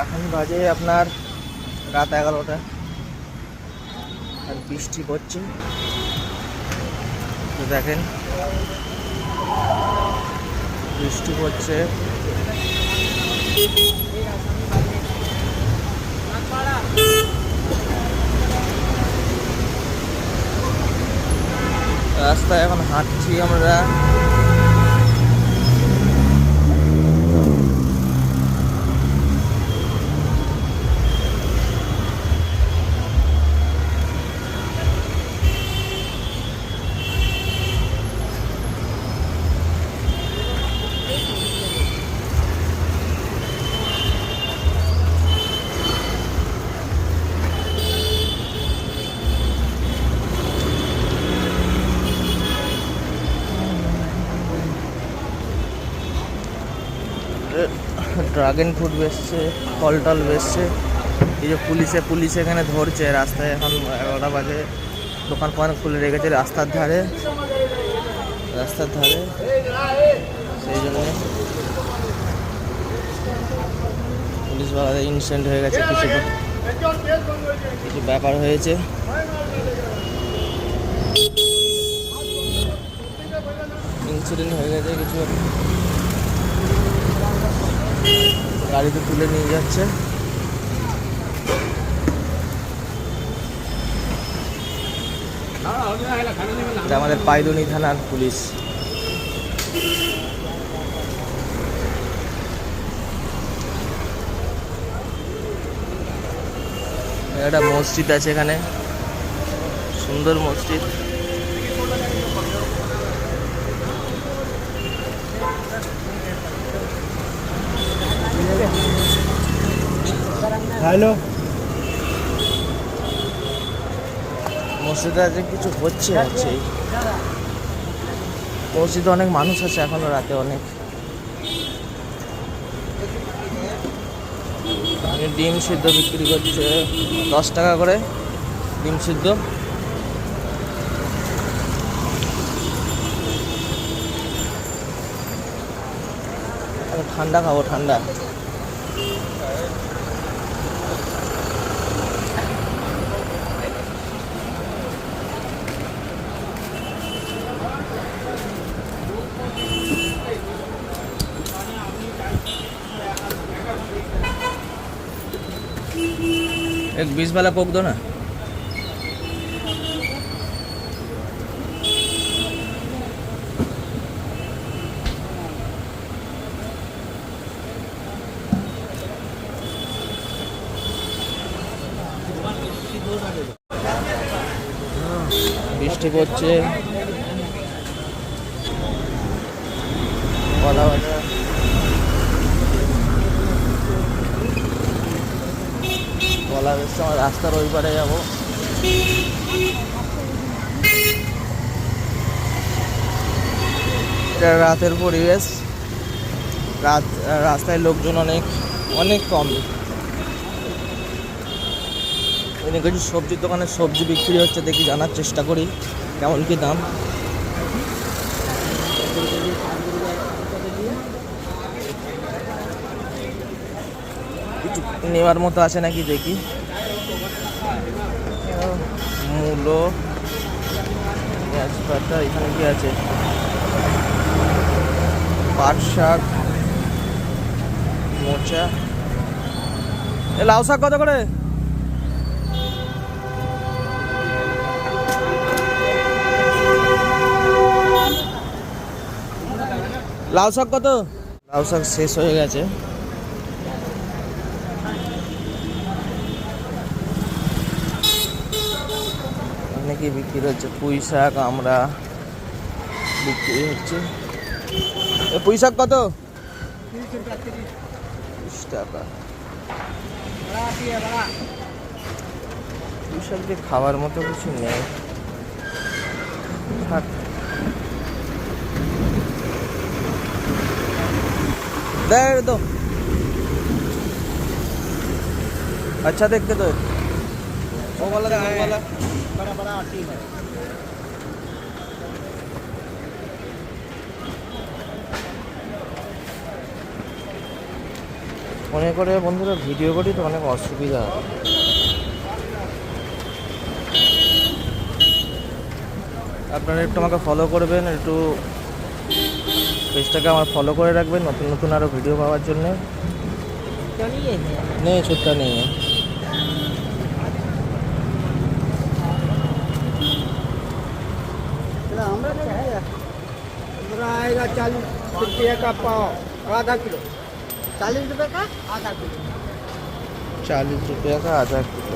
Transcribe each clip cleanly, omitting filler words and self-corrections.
এখন বাজে আপনার রাত 11টা আর বৃষ্টি পড়ছে। তো দেখেন বৃষ্টি পড়ছে। রাস্তায় এখন হাঁটছি আমরা। ড্রাগন ফ্রুট বেচছে, ফল টল বেচছে। এই যে পুলিশ এখানে ধরছে রাস্তায়। এখন 11টা বাজে, দোকান ফোকান খুলে রেখেছে রাস্তার ধারে সেই জন্য পুলিশ বাগাতে ইনসিডেন্ট হয়ে গেছে, কিছু ব্যাপার হয়েছে। ইনসিডেন্ট হয়ে গেছে কিছু, গাড়িতে তুলে নিয়ে যাচ্ছে। আমাদের পাইদুনি থানার পুলিশ। একটা মসজিদ আছে এখানে, সুন্দর মসজিদ। হ্যালো, মসজিদে আছে কিছু হচ্ছে। মসজিদে অনেক মানুষ আছে এখনো, রাতে অনেক। ডিম সিদ্ধ বিক্রি করছে 10 টাকা করে ডিম সিদ্ধ। ঠান্ডা খাবো, ঠান্ডা। एक 20 वाला कोक दो ना। বৃষ্টি পড়ছে, কলা বাজার। কলা বেচছে, আমার রাস্তার ওই পারে যাবো। এটা রাতের পরিবেশ, রাস্তায় লোকজন অনেক কম। কিছু সবজির দোকানে সবজি বিক্রি হচ্ছে, দেখি জানার চেষ্টা করি কেমন কি দাম। কিছু নেওয়ার মতো আছে নাকি দেখি। মূলো, পেঁয়াজ পাতা, এখানে কি আছে? পাট শাক, মোচা। লাউ শাক কত করে? লাউ শাক কত? লাউ শাক শেষ হয়ে গেছে। অনেকে বিক্রি হচ্ছে পুঁই শাক, আমরা বিক্রি হচ্ছে। পুঁই শাক কত? 30 টাকা। পুঁই শাক দিয়ে খাওয়ার মতো কিছু নেই। दे दो, अच्छा देख के दो। वो वाला बड़ा बड़ा आटी है। মনে করে বন্ধুরা ভিডিও করি তো অনেক অসুবিধা হয়। আপনারা একটু আমাকে ফলো করবেন, একটু পেজটাকে আমার ফলো করে রাখবেন নতুন নতুন আরও ভিডিও পাওয়ার জন্যে। নেই ছুটটা নেই। आएगा 40 रुपये का पाव, आधा किलो 40 रुपये का आधा किलो। 40 रुपये का आधा किलो।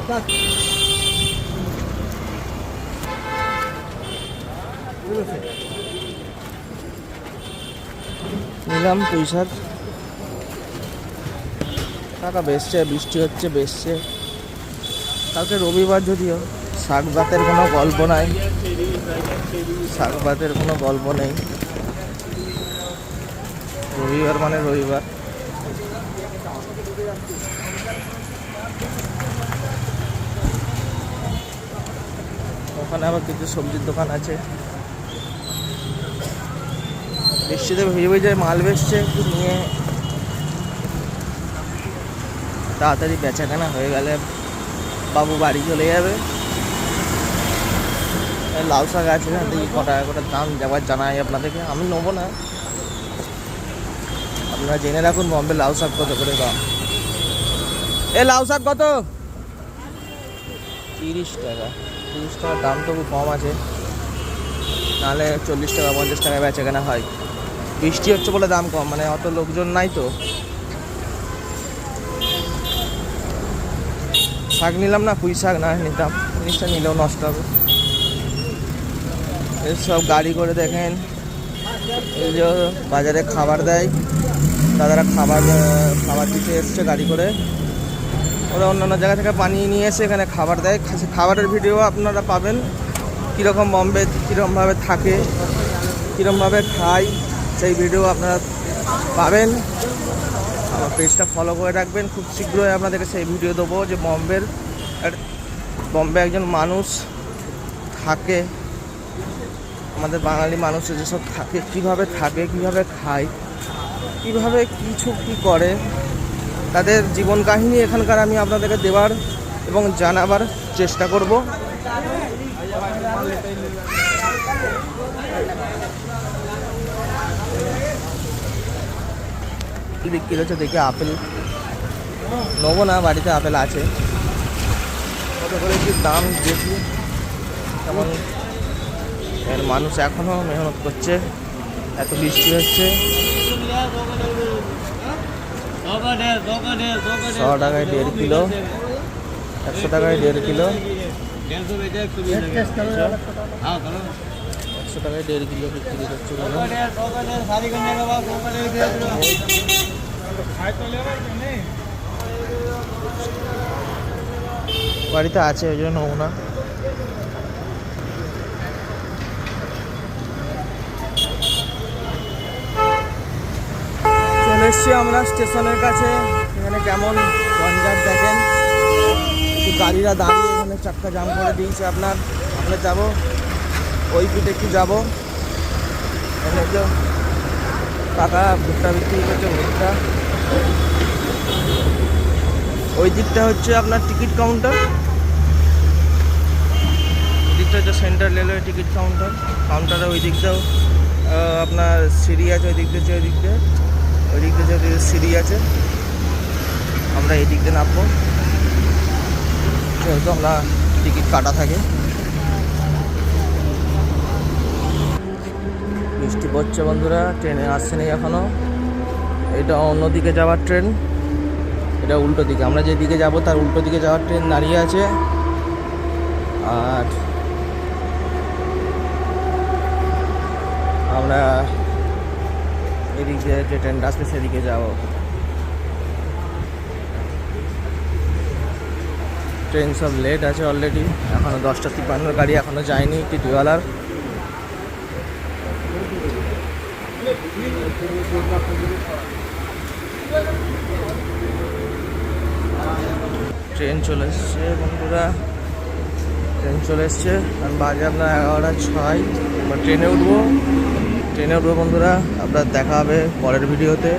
নিলাম পুঁই শাক। টাকা বেসছে, বৃষ্টি হচ্ছে বেসছে। কালকে রবিবার যদিও শাক ভাতের কোনো গল্প নাই, শাক ভাতের কোনো গল্প নেই। রবিবার মানে রবিবার। ওখানে আবার কিছু সবজির দোকান আছে। বৃষ্টিতে ভিজে যায়, মাল বেসছে, একটু নিয়ে তাড়াতাড়ি বেচাকেনা হয়ে গেলে বাবু বাড়ি চলে যাবে। লাউ শাক আছে না, দেখি ক টাকা করে দাম যাবার জানাই আপনাদেরকে। আমি নেবো না, আপনারা জেনে রাখুন বম্বে লাউ শাক কত করে দাম। লাউ শাক কত? 30 টাকা। 30 টাকার দাম তবু কম আছে, নাহলে 40 টাকা 50 টাকায় বেচাকেনা হয়। বৃষ্টি হচ্ছে বলে দাম কম, মানে অত লোকজন নাই তো। শাক নিলাম না, পুঁই শাক না নিতাম, জিনিসটা নিলেও নষ্ট হবে। সব গাড়ি করে দেখেন, এই যে বাজারে খাবার দেয়, দাদারা খাবার দিতে এসছে গাড়ি করে। ওরা অন্যান্য জায়গা থেকে পানি নিয়ে এসে এখানে খাবার দেয়। খাবারের ভিডিও আপনারা পাবেন, কীরকম বম্বে কীরকমভাবে থাকে, কীরকমভাবে খায়, সেই ভিডিও আপনারা পাবেন। আমার পেজটা ফলো করে রাখবেন, খুব শীঘ্রই আপনাদেরকে সেই ভিডিও দেবো যে বম্বে একজন মানুষ থাকে, আমাদের বাঙালি মানুষের যেসব থাকে, কীভাবে খায়, কীভাবে কী করে, তাদের জীবন কাহিনী এখানকার আমি আপনাদেরকে দেওয়ার এবং জানাবার চেষ্টা করব। বিক্রি হচ্ছে দেখে আপেল নেবো না, বাড়িতে আপেল আছে। কত করে কি দাম দেখি তেমন। এর মানুষ এখনও মেহনত করছে, এত বৃষ্টি হচ্ছে। 100 টাকায় 1.5 কিলো, 100 টাকায় 1.5 কিলো, 100 টাকায় 1.5 কিলো বিক্রি করছে। বাড়িতে আছে ওই জন্য নেবো না। চলে এসছি আমরা স্টেশনের কাছে। এখানে কেমন গঞ্জাট দেখেন, গাড়িরা দাঁড়িয়ে এখানে চাক্কা জাম করে দিয়েছে। আমরা যাবো ওই পিঠে একটু যাবো। কাকা ভুট্টা বিক্রি করছে, ভুট্টা। ওই দিকটা হচ্ছে আপনার টিকিট কাউন্টার, দিকটা হচ্ছে সেন্ট্রাল রেলওয়ে টিকিট কাউন্টারে ওই দিকটাও আপনার সিঁড়ি আছে। ওই দিক দিয়ে সিঁড়ি আছে। আমরা এই দিক দিয়ে নামবো, যেহেতু আমরা টিকিট কাটা থাকে। বৃষ্টি পড়ছে বন্ধুরা, ট্রেনে আসছে নেই এখনো। এটা অন্যদিকে যাওয়ার ট্রেন, এটা উল্টো দিকে। আমরা যে দিকে যাবো তার উল্টো দিকে যাওয়ার ট্রেন দাঁড়িয়ে আছে। আর আমরা এদিকে যে ট্রেনটা আসবে সেদিকে যাবো। ট্রেন সব লেট আছে অলরেডি, এখনও 10:53 গাড়ি এখনও যায়নি টিটিওয়ালার। ট্রেন চলে এসছে বন্ধুরা, ট্রেন চলে এসছে। আর বাজে আপনার 11:06। আমরা ট্রেনে উঠবো বন্ধুরা। আপনার দেখা হবে পরের ভিডিওতে।